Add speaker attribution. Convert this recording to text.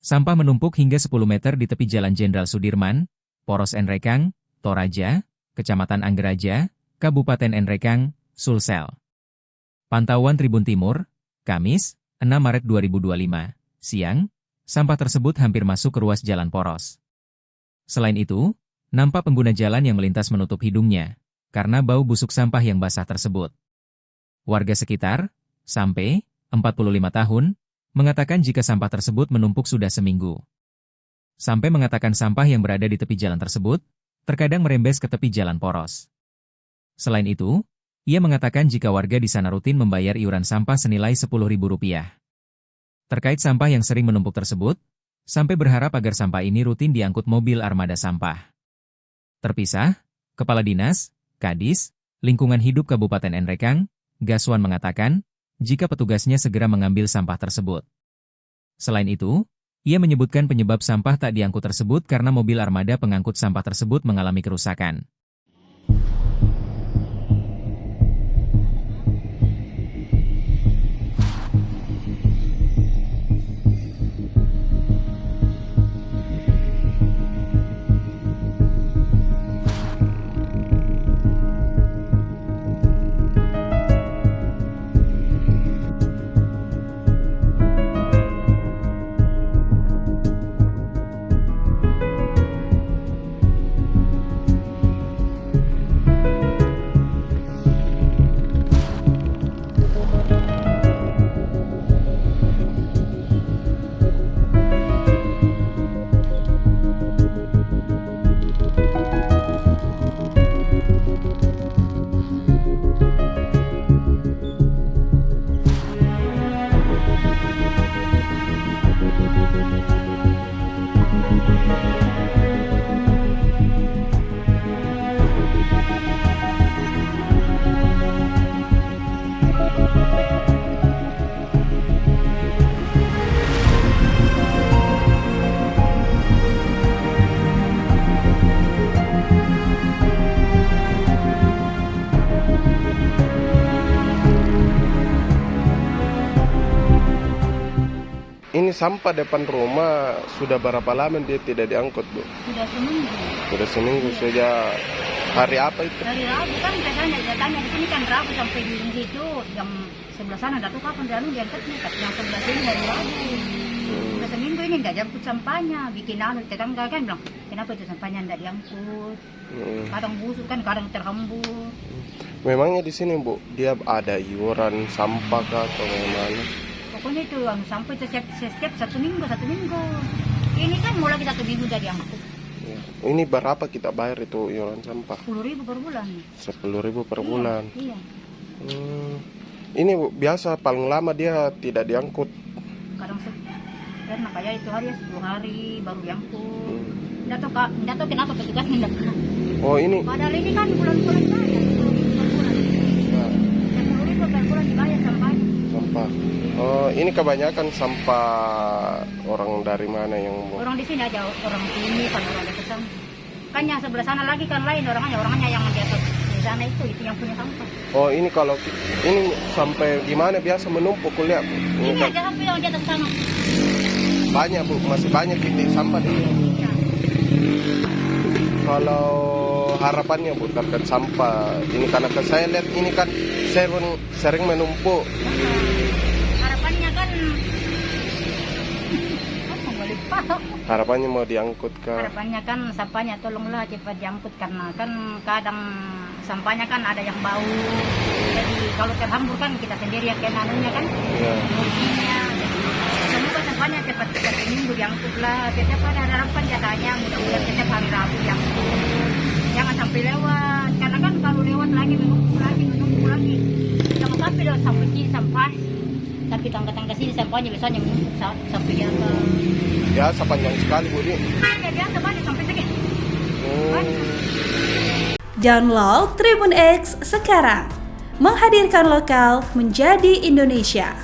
Speaker 1: Sampah menumpuk hingga 10 meter di tepi Jalan Jenderal Sudirman, Poros Nrekang, Toraja, Kecamatan Anggeraja, Kabupaten Nrekang, Sulsel. Pantauan Tribun Timur, Kamis, 6 Maret 2025, siang, sampah tersebut hampir masuk ke ruas jalan poros. Selain itu, nampak pengguna jalan yang melintas menutup hidungnya, karena bau busuk sampah yang basah tersebut. Warga sekitar, sampai 45 tahun, mengatakan jika sampah tersebut menumpuk sudah seminggu. Sampai mengatakan sampah yang berada di tepi jalan tersebut, terkadang merembes ke tepi jalan poros. Selain itu, ia mengatakan jika warga di sana rutin membayar iuran sampah senilai Rp10.000. Terkait sampah yang sering menumpuk tersebut, sampai berharap agar sampah ini rutin diangkut mobil armada sampah. Terpisah, Kepala Dinas, Kadis, Lingkungan Hidup Kabupaten Nrekang, Gaswan mengatakan, jika petugasnya segera mengambil sampah tersebut. Selain itu, ia menyebutkan penyebab sampah tak diangkut tersebut karena mobil armada pengangkut sampah tersebut mengalami kerusakan.
Speaker 2: Ini sampah depan rumah sudah berapa lama dia tidak diangkut, Bu?
Speaker 3: Sudah seminggu.
Speaker 2: Sudah seminggu, sejak hari apa itu?
Speaker 3: Dari Rabu kan biasanya dia tanya di sini kan Rabu sampai di situ jam sebelah sana datu kapan dia diangkutnya, yang sebelah sini dari Rabu. Sudah seminggu ini tidak diangkut sampahnya, bikin tetangga kan bilang kenapa itu sampahnya tidak diangkut? Kadang busuk kan, kadang terhembur.
Speaker 2: Memangnya di sini, Bu, dia ada iuran sampah kah atau bagaimana?
Speaker 3: Pokoknya itu sampai itu setiap satu minggu. Ini kan mulai kita 1 minggu dari angkut.
Speaker 2: Ya. Ini berapa kita bayar itu iuran sampah?
Speaker 3: Rp10.000 per bulan.
Speaker 2: Rp10.000 per bulan.
Speaker 3: Iya.
Speaker 2: Ini, Bu, biasa paling lama dia tidak diangkut.
Speaker 3: Kadang karena kayak itu hari 10 hari baru diangkut. Tidak tahu kenapa petugas tidak.
Speaker 2: Oh, ini.
Speaker 3: Padahal ini kan bulan-bulan bayar Rp10.000 per bulan. Rp10.000 per bulan dibayar sampahnya.
Speaker 2: Sampah. Oh, ini kebanyakan sampah orang dari mana yang mau?
Speaker 3: Orang di sini aja, orang sini kan orang di sana. Kan yang sebelah sana lagi kan lain orangnya yang di atas di sana itu yang punya sampah.
Speaker 2: Oh, ini kalau ini sampai gimana biasa menumpuk kuliah, Bu?
Speaker 3: Ini aja sampai yang di atas sana.
Speaker 2: Banyak, Bu, masih banyak titik sampah di sini.
Speaker 3: Ya.
Speaker 2: Kalau harapannya, Bu, terkait sampah ini karena saya lihat ini kan sering menumpuk.
Speaker 3: Harapannya kan balik pasok.
Speaker 2: Harapannya mau diangkut ke?
Speaker 3: Harapannya kan sampahnya tolonglah cepat diangkut karena kan kadang sampahnya kan ada yang bau. Jadi kalau terhambur kan kita sendiri yang kena anunya kan.
Speaker 2: Ya.
Speaker 3: Mungkinnya. Semoga sampahnya cepat seminggu diangkut lah. Setiap ada harapan jatahnya mudah-mudahan setiap hari Rabu diangkut. Jangan sampai lewat. Karena kan kalau lewat lagi menumpuk lagi. Jangan sampai lewat sampai sini sampai. Tapi tangga-tangga sini sampahnya biasanya menumpuk sampai di atas.
Speaker 2: Biasa panjang sekali, Bu.
Speaker 3: Ya biasa banyak sampai segini.
Speaker 4: Download Tribun X sekarang. Menghadirkan lokal menjadi Indonesia.